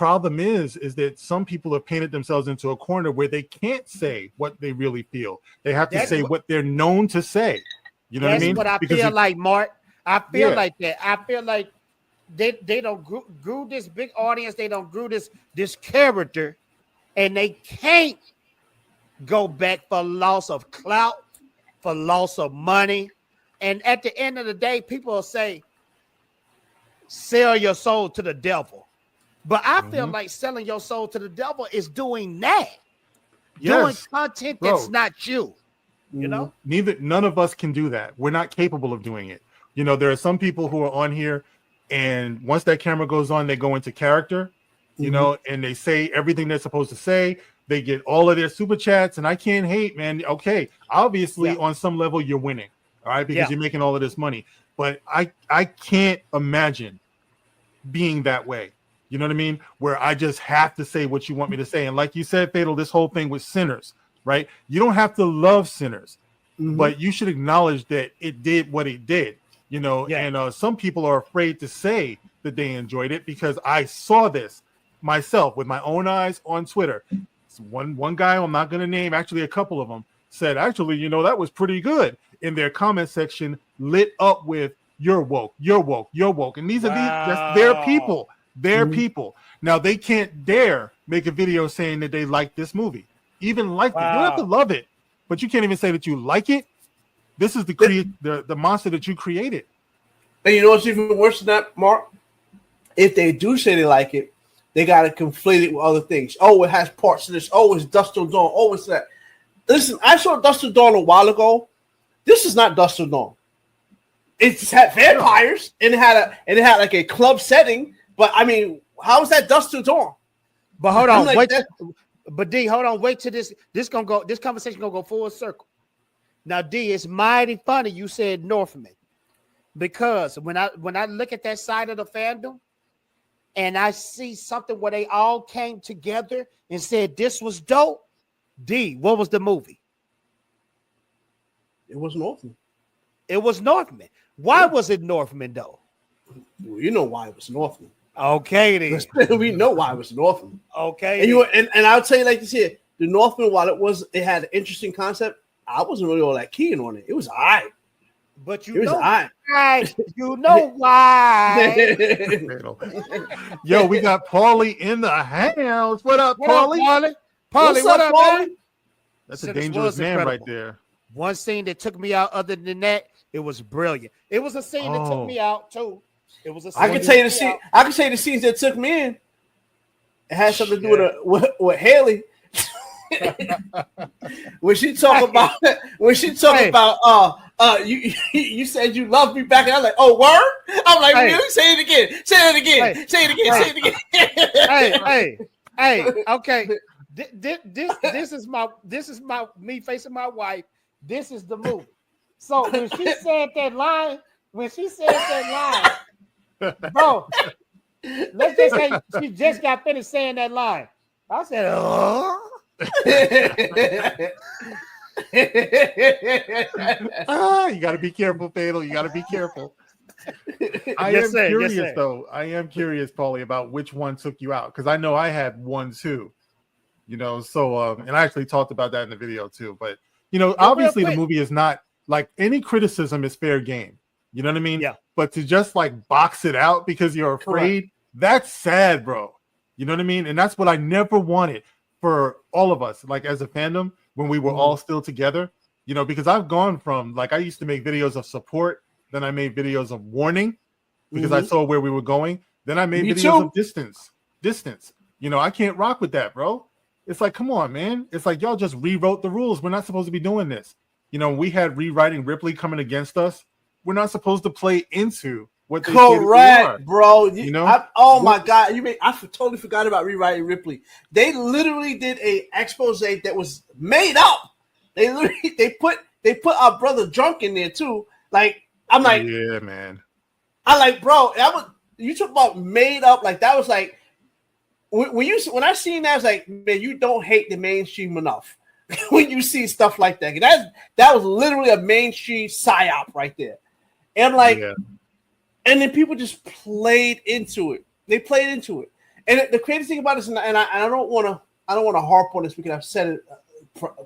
problem is that some people have painted themselves into a corner where they can't say what they really feel. They have to say what they're known to say. You know what I mean? That's what I feel like, Mark. I feel like that. I feel like they don't grew this big audience. They don't grew this character, and they can't go back for loss of clout, for loss of money. And at the end of the day, people will say, sell your soul to the devil. But I feel like selling your soul to the devil is doing that. Doing content that's not you. You know? None of us can do that. We're not capable of doing it. You know, there are some people who are on here, and once that camera goes on, they go into character, you know, and they say everything they're supposed to say. They get all of their super chats, and I can't hate, man. Okay, obviously on some level you're winning, all right, because you're making all of this money. But I can't imagine being that way. You know what I mean? Where I just have to say what you want me to say. And like you said, Fatal, this whole thing with sinners, right? You don't have to love sinners, but you should acknowledge that it did what it did, you know, and some people are afraid to say that they enjoyed it because I saw this myself with my own eyes on Twitter. One guy, I'm not going to name, actually a couple of them, said, actually, you know, that was pretty good. In their comment section lit up with, you're woke, you're woke, you're woke. And these are that's their people. They're people. Now they can't dare make a video saying that they like this movie. Even like it. You don't have to love it, but you can't even say that you like it. This is the monster that you created. And you know what's even worse than that, Mark? If they do say they like it, they got to conflate it with other things. Oh, it has parts of this. Oh, it's Dust Till Dawn. Oh, it's that. Listen, I saw Dust Till Dawn a while ago. This is not Dust Till Dawn. It's had vampires and it had like a club setting. But I mean, how is that Dust Till Dawn? But hold on, wait. But D, hold on, wait till this conversation gonna go full circle. Now, D, it's mighty funny you said Northman, because when I look at that side of the fandom and I see something where they all came together and said this was dope. D, what was the movie? It was Northman. It was Northman. Why was it Northman though? Well, you know why it was Northman. Okay, then. We know why it was Northman. Okay, and I'll tell you like this here: the Northman, while it had an interesting concept, I wasn't really all that keen on it. It was all right, but you know why? You know why? Yo, we got Paulie in the house. What up, Paulie? Paulie, what up, man? That's a dangerous man right there. One scene that took me out. Other than that, it was brilliant. It was a scene that took me out too. It was a scene. I can tell you the scene. I can tell you the scenes that took me in. It had something to do with Haley. when she talk about you said you love me back, and I'm like, oh, word? I'm like, really? Say it again. Say it again. Say it again. Say it again. Okay. This is my me facing my wife. This is the movie. So when she said that line, bro, let's just say she just got finished saying that line. I said, oh. You got to be careful, Fatal. You got to be careful. I am curious, though. I am curious, Paulie, about which one took you out, because I know I had one too. You know, so and I actually talked about that in the video too. But you know, obviously the movie is not like any criticism is fair game. You know what I mean? Yeah. But to just like box it out because you're afraid, that's sad, bro. You know what I mean? And that's what I never wanted for all of us, like as a fandom, when we were all still together, you know, because I've gone from like I used to make videos of support, then I made videos of warning because I saw where we were going. Then I made videos of distance. You know, I can't rock with that, bro. It's like, come on, man. It's like y'all just rewrote the rules. We're not supposed to be doing this. You know, we had rewriting Ripley coming against us. We're not supposed to play into what they correct, bro. You know? My God. I totally forgot about rewriting Ripley. They literally did a expose that was made up. They put our brother Drunk in there too. Like, I'm like, yeah, man. I'm like, bro, you talk about made up. Like that was like when I seen that, I was like, man, you don't hate the mainstream enough. When you see stuff like that, that was literally a mainstream psyop right there. And I'm like, and then people just played into it. They played into it. And the crazy thing about this, and I don't want to harp on this because I've said it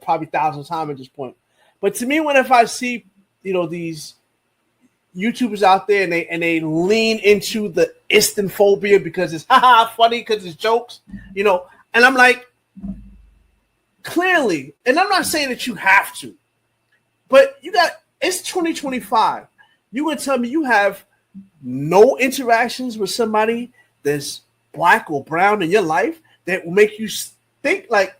probably thousands of times at this point. But to me, if I see these YouTubers out there and they lean into the Istanphobia because it's funny because it's jokes, and I'm like, clearly, and I'm not saying that you have to, but it's 2025. You gonna tell me you have no interactions with somebody that's black or brown in your life that will make you think like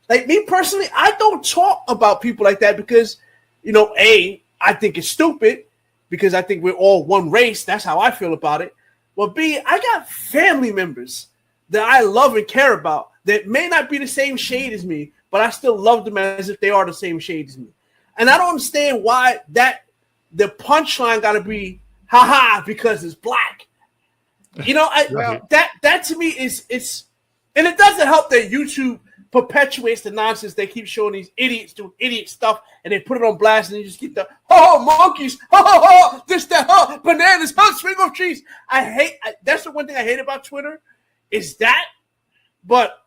me personally? I don't talk about people like that because A, I think it's stupid because I think we're all one race. That's how I feel about it. Well, B, I got family members that I love and care about that may not be the same shade as me, but I still love them as if they are the same shade as me. And I don't understand why the punchline got to be because it's black. That to me is and it doesn't help that YouTube perpetuates the nonsense. They keep showing these idiots doing idiot stuff and they put it on blast and you just keep the monkeys, this, that, bananas, swing off trees. That's the one thing I hate about Twitter is that, but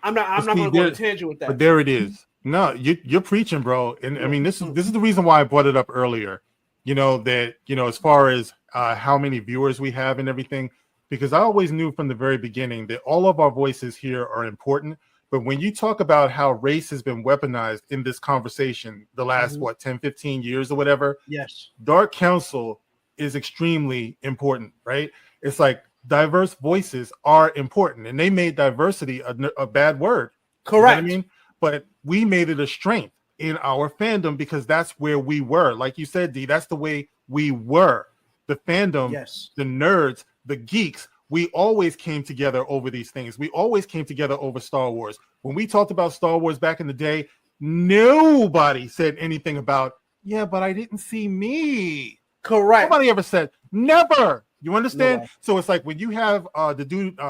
I'm not going to go on a tangent with that. But there it is. No, you're preaching, bro. And I mean, this is the reason why I brought it up earlier. That as far as how many viewers we have and everything, because I always knew from the very beginning that all of our voices here are important. But when you talk about how race has been weaponized in this conversation the last 10, 15 years or whatever, yes, Dark Council is extremely important, right? It's like diverse voices are important, and they made diversity a bad word. Correct. You know what I mean? But we made it a strength in our fandom because that's where we were. Like you said, D, that's the way we were. The fandom, yes, the nerds, the geeks, we always came together over these things. We always came together over Star Wars. When we talked about Star Wars back in the day, nobody said anything about, yeah, but I didn't see me. Correct. Nobody ever said, never. You understand? No. So it's like when you have the dude,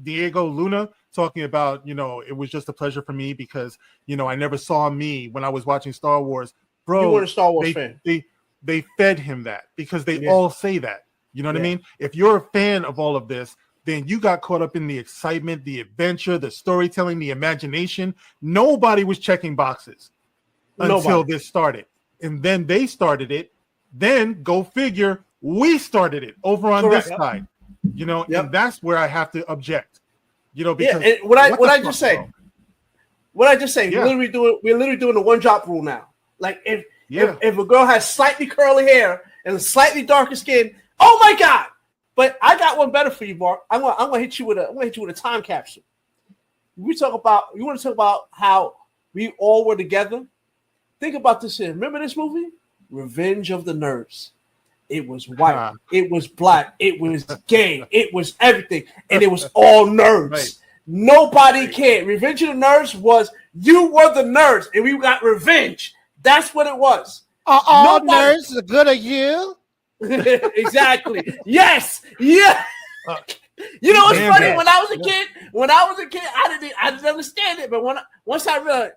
Diego Luna, talking about, it was just a pleasure for me because, I never saw me when I was watching Star Wars. Bro, you were a Star Wars fan. They fed him that because they all say that. You know what I mean? If you're a fan of all of this, then you got caught up in the excitement, the adventure, the storytelling, the imagination. Nobody was checking boxes until this started. And then they started it. Then go figure, we started it over on this side. And that's where I have to object. Because what I just say, we're literally doing the one drop rule now. Like if a girl has slightly curly hair and slightly darker skin, oh my God! But I got one better for you, Mark. I'm gonna hit you with a time capsule. You want to talk about how we all were together? Think about this here. Remember this movie? Revenge of the Nerds. It was white. It was black. It was gay. It was everything. And it was all nerds. Right. Nobody cared. Revenge of the Nerds was you were the nerds and we got revenge. That's what it was. Are all nerds good at you? Exactly. Yes. Yeah. You know what's funny? When I was a kid, I didn't understand it. But once I realized,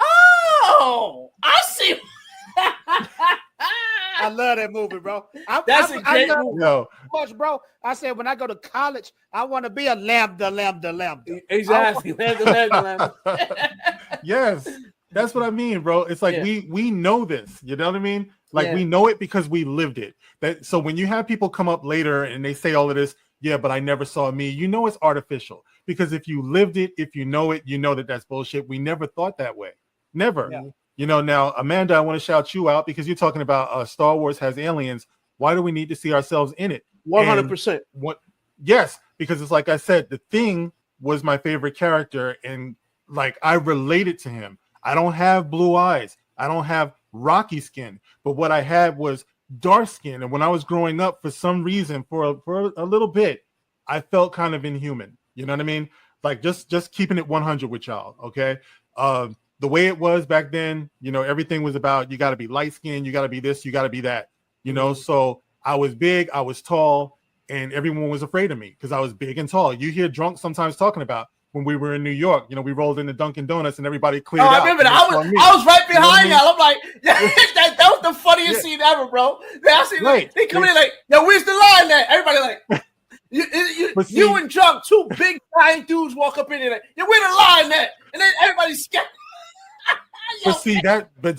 I see. I love that movie, bro. That's a great movie. So much, bro. I said when I go to college, I want to be a lambda. Exactly. Lambda. Yes. That's what I mean, bro. It's like we know this. You know what I mean? Like we know it because we lived it. So when you have people come up later and they say all of this, yeah, but I never saw me, it's artificial. Because if you lived it, if you know it, you know that that's bullshit. We never thought that way. Never. Yeah. Now, Amanda, I want to shout you out because you're talking about Star Wars has aliens. Why do we need to see ourselves in it? 100%. Yes, because it's like I said, the Thing was my favorite character, and like I related to him. I don't have blue eyes. I don't have rocky skin, but what I had was dark skin. And when I was growing up, for some reason, for a little bit, I felt kind of inhuman. You know what I mean? Like just keeping it 100 with y'all. Okay. The way it was back then, everything was about, you got to be light skinned. You got to be this, you got to be that, so I was big, I was tall, and everyone was afraid of me because I was big and tall. You hear drunks sometimes talking about when we were in New York, we rolled into Dunkin' Donuts and everybody cleared out. I remember that. I was right behind y'all. I'm like, that was the funniest scene ever, bro. They come in like, yo, where's the line at? Everybody like, But see- You and Junk, two big giant dudes walk up in there. Yeah, where the line at? And then everybody's scared. But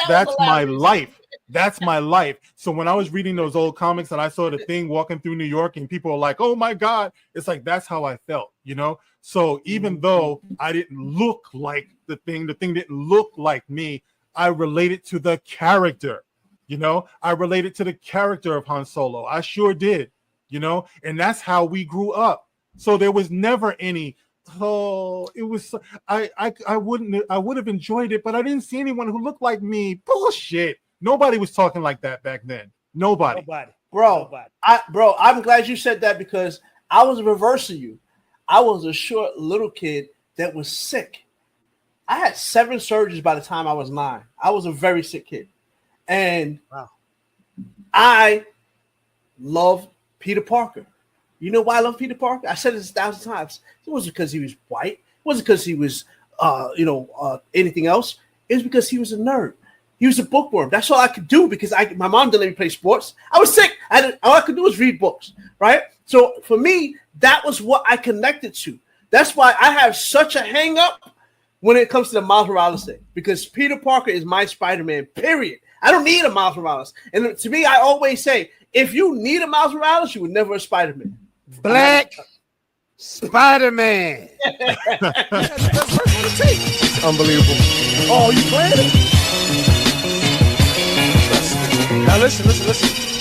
that's my life. That's my life. So when I was reading those old comics and I saw the Thing walking through New York and people were like, "Oh my God," it's like that's how I felt, you know. So even though I didn't look like the Thing didn't look like me. I related to the character, you know. I related to the character of Han Solo. I sure did, you know. And that's how we grew up. So there was never any. Oh, it was. I would have enjoyed it, but I didn't see anyone who looked like me. Bullshit. Nobody was talking like that back then. Nobody. Bro. I'm glad you said that because I was the reverse of you. I was a short little kid that was sick. I had 7 surgeries by the time I was 9. I was a very sick kid. And I love Peter Parker. You know why I love Peter Parker? I said this 1,000 times. It wasn't because he was white. It wasn't because he was, anything else. It was because he was a nerd. He was a bookworm. That's all I could do because my mom didn't let me play sports. I was sick. All I could do was read books, right? So for me, that was what I connected to. That's why I have such a hang up when it comes to the Miles Morales thing, because Peter Parker is my Spider-Man, period. I don't need a Miles Morales. And to me, I always say, if you need a Miles Morales, you were never a Spider-Man. Black Spider-Man. Unbelievable. Oh, you playing it? Now listen.